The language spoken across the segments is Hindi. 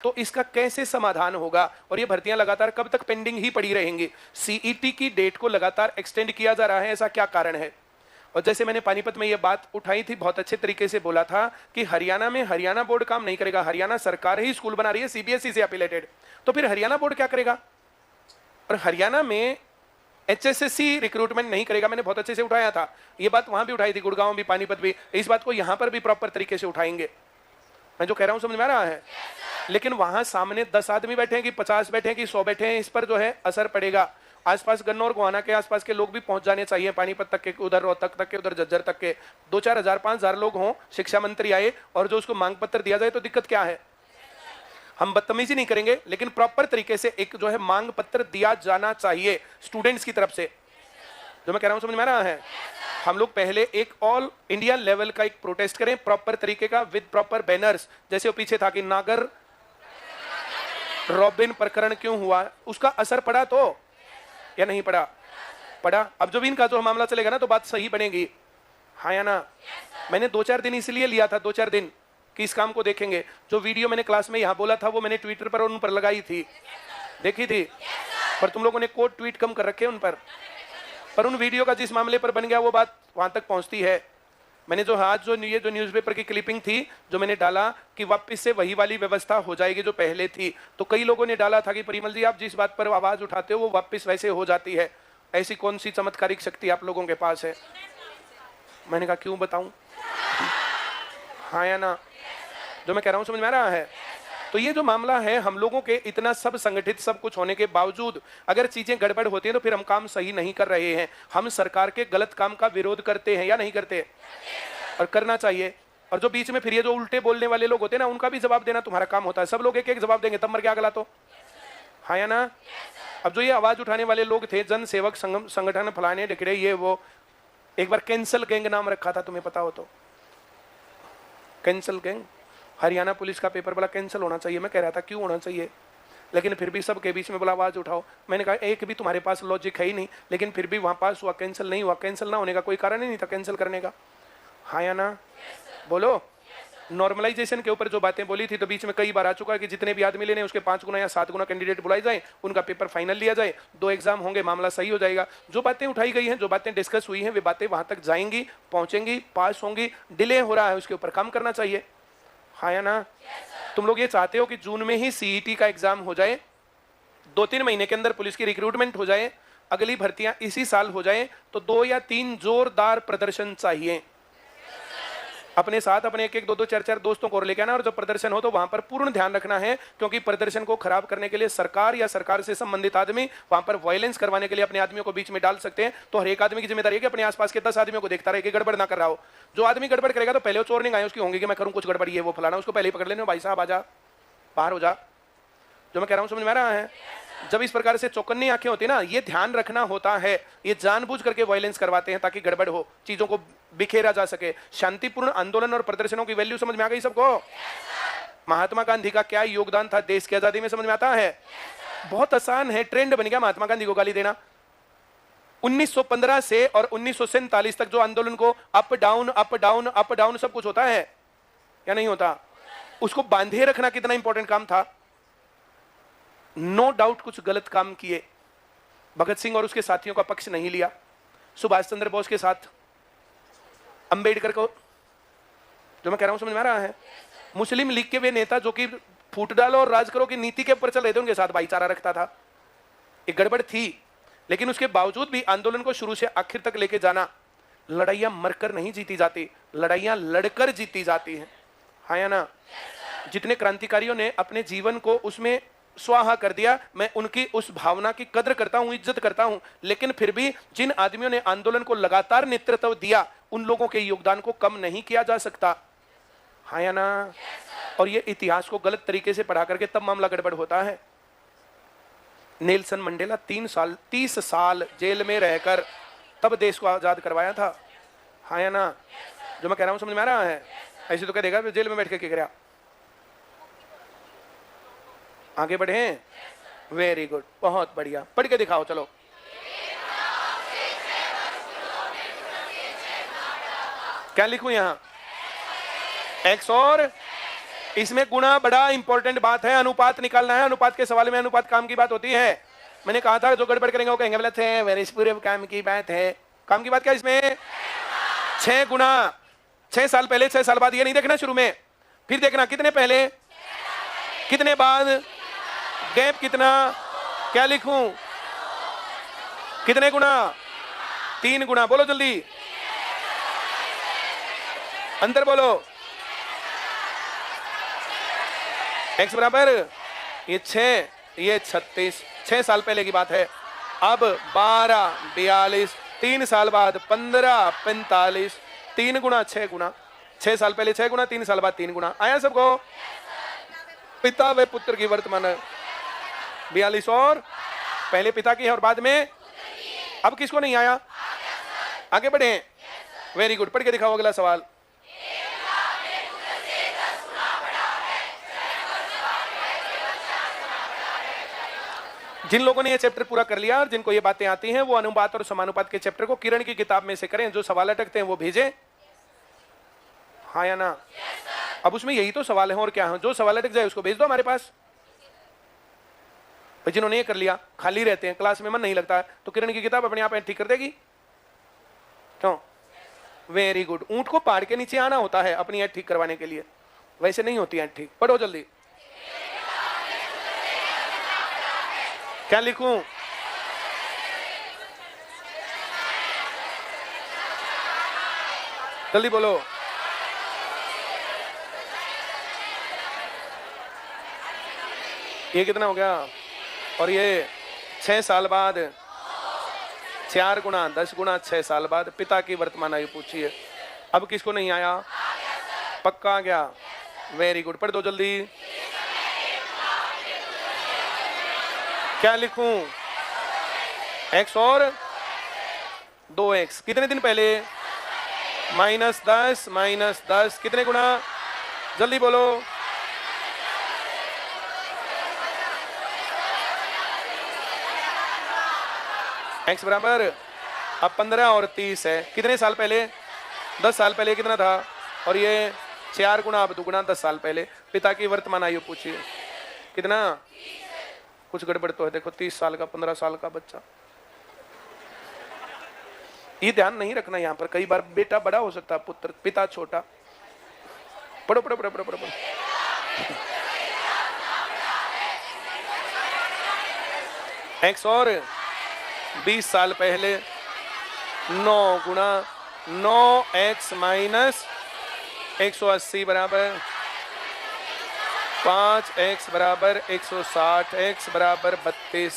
तो इसका कैसे समाधान होगा? और ये भर्तियां लगातार कब तक पेंडिंग ही पड़ी रहेंगी? सीईटी की डेट को लगातार एक्सटेंड किया जा रहा है, ऐसा क्या कारण है? और जैसे मैंने पानीपत में ये बात उठाई थी, बहुत अच्छे तरीके से बोला था कि हरियाणा में हरियाणा बोर्ड काम नहीं करेगा, हरियाणा सरकार ही स्कूल बना रही है सीबीएसई से एफिलेटेड, तो फिर हरियाणा बोर्ड क्या करेगा? और हरियाणा में एचएसएससी रिक्रूटमेंट नहीं करेगा, मैंने बहुत अच्छे से उठाया था ये बात, वहां भी उठाई थी, गुड़गांव भी, पानीपत भी, इस बात को यहां पर भी प्रॉपर तरीके से उठाएंगे। मैं जो कह रहा हूं समझ में आ रहा है? लेकिन वहां सामने 10 आदमी बैठे हैं कि 50 बैठे हैं कि 100 बैठे हैं, इस पर जो है असर पड़ेगा। आसपास गन्नौर गोहाना के आसपास के लोग भी पहुंच जाने चाहिए, पानीपत तक के, उधर रोहतक तक के, उधर झज्जर तक के 2-4 हजार 5,000 लोग हों, शिक्षा मंत्री आए और जो उसको मांग पत्र दिया जाए, तो दिक्कत क्या है? हम बदतमीजी नहीं करेंगे, लेकिन प्रॉपर तरीके से एक जो है मांग पत्र दिया जाना चाहिए स्टूडेंट्स की तरफ से। जो मैं कह रहा हूं समझ में आ रहा है? हम लोग पहले एक ऑल इंडिया लेवल का एक प्रोटेस्ट करें प्रॉपर तरीके का, विद प्रॉपर बैनर्स, जैसे वो पीछे था कि नागर रॉबिन प्रकरण क्यों हुआ, उसका असर पड़ा तो या नहीं पड़ा? पड़ा। अब जो भी इनका जो मामला चलेगा ना, तो बात सही बनेगी, हाँ या ना? मैंने 2-4 दिन इसलिए लिया था, 2-4 दिन कि इस काम को देखेंगे। जो वीडियो मैंने क्लास में यहां बोला था, वो मैंने ट्विटर पर और उन पर लगाई थी, देखी थी, पर तुम लोगों ने कोड ट्वीट कम कर रखे उन पर उन वीडियो का जिस मामले पर बन गया, वो बात वहां तक पहुंचती है। मैंने जो आज जो न्यूज़पेपर की क्लिपिंग थी, जो मैंने डाला कि वापस से वही वाली व्यवस्था हो जाएगी जो पहले थी, तो कई लोगों ने डाला था कि परिमल जी, आप जिस बात पर आवाज उठाते हो वो वापस वैसे हो जाती है, ऐसी कौन सी चमत्कारिक शक्ति आप लोगों के पास है? मैंने कहा क्यों बताऊं, हाँ या ना? जो मैं कह रहा हूं समझ में आ रहा है? तो ये जो मामला है, हम लोगों के इतना सब संगठित सब कुछ होने के बावजूद अगर चीजें गड़बड़ होती हैं, तो फिर हम काम सही नहीं कर रहे हैं। हम सरकार के गलत काम का विरोध करते हैं या नहीं करते? और करना चाहिए। और जो बीच में फिर ये जो उल्टे बोलने वाले लोग होते हैं ना, उनका भी जवाब देना तुम्हारा काम होता है। सब लोग एक एक जवाब देंगे, तब मर गया अगला तो, हाँ या ना? अब जो ये आवाज उठाने वाले लोग थे, जन सेवक संगठन फलाने ढिकड़े, ये वो, एक बार कैंसल गैंग नाम रखा था, तुम्हें पता हो तो? कैंसल गैंग, हरियाणा पुलिस का पेपर बोला कैंसिल होना चाहिए। मैं कह रहा था क्यों होना चाहिए, लेकिन फिर भी सबके बीच में बोला आवाज उठाओ। मैंने कहा एक भी तुम्हारे पास लॉजिक है ही नहीं, लेकिन फिर भी वहां पास हुआ, कैंसिल नहीं हुआ। कैंसिल ना होने का कोई कारण ही नहीं था कैंसिल करने का, हाँ या ना? बोलो। नॉर्मलाइजेशन के ऊपर जो बातें बोली थी, तो बीच में कई बार आ चुका है कि जितने भी आदमी लेने उसके 5 गुना या 7 गुना कैंडिडेट बुलाए जाए, उनका पेपर फाइनल लिया जाए, 2 एग्जाम होंगे, मामला सही हो जाएगा। जो बातें उठाई गई हैं, जो बातें डिस्कस हुई हैं, वे बातें वहां तक जाएंगी, पहुंचेंगी, पास होंगी। डिले हो रहा है, उसके ऊपर काम करना चाहिए, हाँ या ना? तुम लोग ये चाहते हो कि जून में ही सीईटी का एग्जाम हो जाए, 2-3 महीने के अंदर पुलिस की रिक्रूटमेंट हो जाए, अगली भर्तियां इसी साल हो जाए, तो 2 या 3 जोरदार प्रदर्शन चाहिए। अपने साथ अपने 1-1, 2-2, 4-4 दोस्तों को लेकर आना, और जब प्रदर्शन हो तो वहां पर पूर्ण ध्यान रखना है, क्योंकि प्रदर्शन को खराब करने के लिए सरकार या सरकार से संबंधित आदमी वहां पर वायलेंस करवाने के लिए अपने आदमियों को बीच में डाल सकते हैं। तो हर एक आदमी की जिम्मेदारी है कि अपने आसपास के 10 आदमियों को देखता रहे कि गड़बड़ ना कर रहा हो। जो आदमी गड़बड़ करेगा, तो पहले वो चोर नहीं आए उसकी होंगी कि मैं करूं कुछ गड़बड़ी है, वो फलाना, उसको पहले ही पकड़ लेने, भाई साहब आजा, बाहर हो जा। जो मैं कह रहा हूं समझ में आ रहा है? जब इस प्रकार से चौकन्नी आंखें होती ना, ये ध्यान रखना होता है। ये जानबूझ करके वायलेंस करवाते हैं ताकि गड़बड़ हो, चीजों को बिखेरा जा सके। शांतिपूर्ण आंदोलन और प्रदर्शनों की वैल्यू समझ में आ गई सबको? महात्मा गांधी का क्या योगदान था देश की आजादी में, समझ में आता है? बहुत आसान है, ट्रेंड बन गया महात्मा गांधी को गाली देना। 1915 से और 1947 तक जो आंदोलन को up down up down up down सब कुछ होता है या नहीं होता, उसको बांधे रखना कितना इंपॉर्टेंट काम था। नो डाउट कुछ गलत काम किए, भगत सिंह और उसके साथियों का पक्ष नहीं लिया, सुभाष चंद्र बोस के साथ अंबेडकर को, जो मैं कह रहा हूं समझ में आ रहा है? मुस्लिम लीग के वे नेता जो कि फूट डालो और राज करो की नीति के ऊपर चल रहे थे, उनके साथ भाईचारा रखता था। एक गड़बड़ थी, लेकिन उसके बावजूद भी आंदोलन को शुरू से आखिर तक लेके जाना। लड़ाइयां मरकर नहीं जीती जाती, लड़ाइयां लड़कर जीती जाती हैं, हाँ या ना? जितने क्रांतिकारियों ने अपने जीवन को उसमें स्वाहा कर दिया, मैं उनकी उस भावना की कद्र करता हूं, इज्जत करता हूं, लेकिन फिर भी जिन आदमियों ने आंदोलन को लगातार नेतृत्व दिया, उन लोगों के योगदान को कम नहीं किया जा सकता, हाँ या ना? और ये इतिहास को गलत तरीके से पढ़ा करके तब मामला गड़बड़ होता है। नेल्सन मंडेला 30 साल जेल में रहकर तब देश को आजाद करवाया था, हाँ या ना? जो मैं कह रहा हूं समझ में आ रहा है? ऐसे तो कह देगा जेल में बैठ के क्या करा। आगे बढ़े, वेरी गुड, बहुत बढ़िया, पढ़ के दिखाओ चलो। क्या लिखूं यहां? एक्स और इसमें गुणा बड़ा इंपॉर्टेंट बात है, अनुपात निकालना है। अनुपात के सवाल में अनुपात काम की बात होती है। मैंने कहा था जो गड़बड़ करेंगे वो कहेंगे गलत है, वेरी पूरे काम की बात है। काम की बात क्या इसमें? 6 गुना 6 साल पहले 6 साल बाद, ये नहीं देखना शुरू में, फिर देखना कितने पहले कितने बाद, गैप कितना, क्या लिखूं, कितने गुना, 3 गुना। बोलो जल्दी, अंतर बोलो। x बराबर ये 6, ये 36, 6 साल पहले की बात है। अब 12 42, 3 साल बाद 15 45, 3 गुना 6 गुना, 6 साल पहले 6 गुना, 3 साल बाद 3 गुना। आया सबको? पिता व पुत्र की वर्तमान 42 और पहले पिता की है और बाद में। अब किसको नहीं आया? आगे बढ़े। वेरी गुड, पढ़ के दिखाओ अगला सवाल। जिन लोगों ने ये चैप्टर पूरा कर लिया और जिनको ये बातें आती हैं वो अनुपात और समानुपात के चैप्टर को किरण की किताब में से करें। जो सवाल अटकते हैं वो भेजें, हाँ या ना? अब उसमें यही तो सवाल है और क्या है। जो सवाल अटक जाए उसको भेज दो हमारे पास। जिन्होंने ये कर लिया, खाली रहते हैं, क्लास में मन नहीं लगता है, तो किरण की किताब अपने आप ठीक कर देगी। क्यों? Very good. ऊंट को पहाड़ के नीचे आना होता है अपनी ऐड ठीक करवाने के लिए, वैसे नहीं होती ऐड ठीक। पढ़ो जल्दी। क्या लिखूं? जल्दी बोलो। ये कितना हो गया? और ये 6 साल बाद 4 गुना 10 गुना 6 साल बाद। पिता की वर्तमान आयु पूछी है। अब किसको नहीं आया? पक्का आ गया। वेरी गुड, पढ़ दो जल्दी। क्या लिखूं? x और 2x। कितने दिन पहले? -10 -10 कितने गुना? जल्दी बोलो। x बराबर अब 15 और 30 है। कितने साल पहले? 10 साल पहले कितना था? और ये 4 गुना अब 2 गुना 10 साल पहले। पिता की वर्तमान आयु पूछिए कितना? कुछ गड़बड़ तो है। देखो 30 साल का 15 साल का बच्चा। ये ध्यान नहीं रखना यहाँ पर, कई बार बेटा बड़ा हो सकता है, पुत्र पिता छोटा। पढ़ो पढ़ो पढ़ो पढ़ो पढ़ो। x और 20 साल पहले 9 गुना 9x माइनस 180 बराबर 5x बराबर 160, x बराबर 32।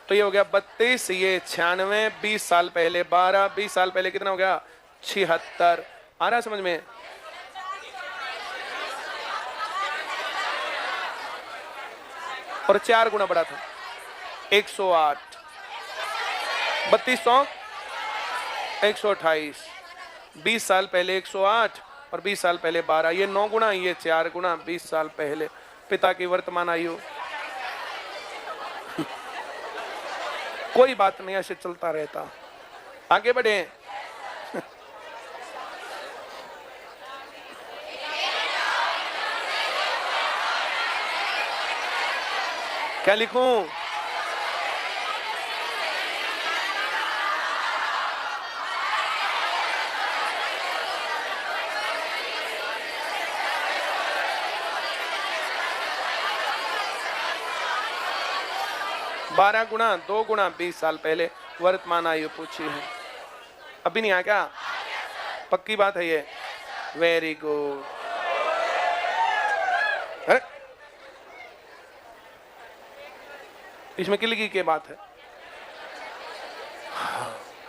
तो ये हो गया 32, ये 96। 20 साल पहले 12, 20 साल पहले कितना हो गया? 76। आ रहा समझ में? और 4 गुना बड़ा था 108। 32 128। 20 साल पहले 108 और 20 साल पहले 12। ये 9 गुना, ये 4 गुना 20 साल पहले। पिता की वर्तमान आयु। कोई बात नहीं, ऐसे चलता रहता। आगे बढ़े। क्या लिखूं? बारह गुना 2 गुना 20 साल पहले वर्तमान आयु पूछी है। अभी नहीं आया क्या? पक्की बात है ये। Very good. इसमें किलगी की बात है।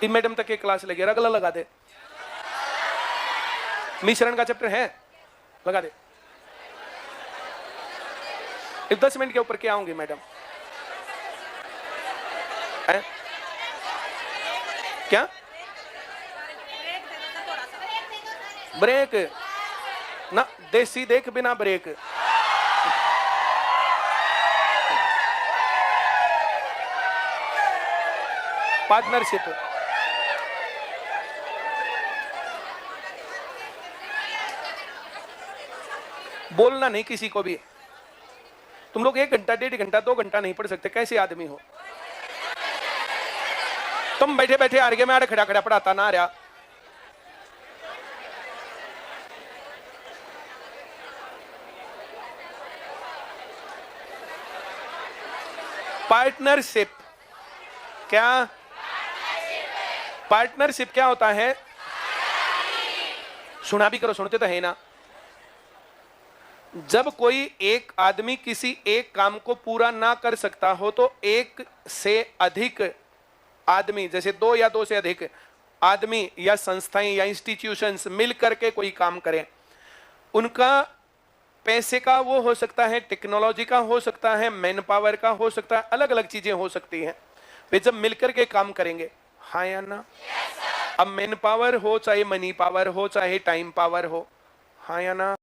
मैडम तक के क्लास लगे, अगला लगा दे। मिश्रण का चैप्टर है, लगा दे। 10 मिनट के ऊपर क्या आऊंगी मैडम? है? क्या ब्रेक ना? देसी देख बिना ब्रेक। पार्टनरशिप। बोलना नहीं किसी को भी। तुम लोग 1 घंटा 1.5 घंटा 2 घंटा नहीं पढ़ सकते, कैसे आदमी हो तुम? बैठे बैठे आ रहे, मैं खड़ा खड़ा पढ़ाता ना रहा। पार्टनरशिप क्या? पार्टनरशिप क्या होता है? सुना भी करो, सुनते तो है ना। जब कोई एक आदमी किसी एक काम को पूरा ना कर सकता हो तो एक से अधिक आदमी, जैसे 2 या 2 से अधिक आदमी या संस्थाएं या इंस्टीट्यूशंस मिल करके कोई काम करें, उनका पैसे का वो हो सकता है, टेक्नोलॉजी का हो सकता है, मैन पावर का हो सकता है, अलग अलग चीजें हो सकती हैं। वे जब मिलकर के काम करेंगे, हाँ या ना? अब मैन पावर हो, चाहे मनी पावर हो, चाहे टाइम पावर हो, हाँ या ना?